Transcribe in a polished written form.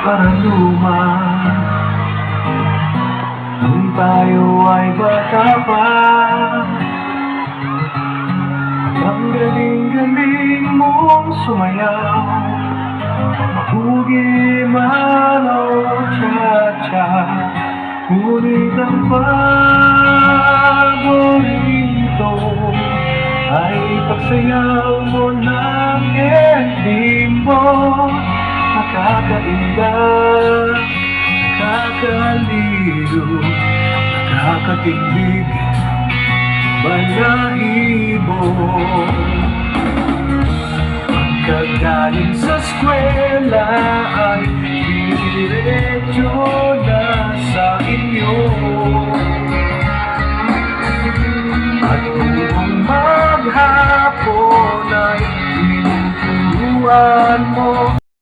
karunungan. Kung tayo ay bata pa, ang galing-galing mong sumayaw, mahugi man o cha-cha. Ngunit ang paborito ay pagsayaw mo ng ending mo. Nakakainda, nakakaliw, nakakakilig, balahibo. Pagkagaling sa eskwela ay diretso na sa inyo. At kung maghapon ay tinuturuan mo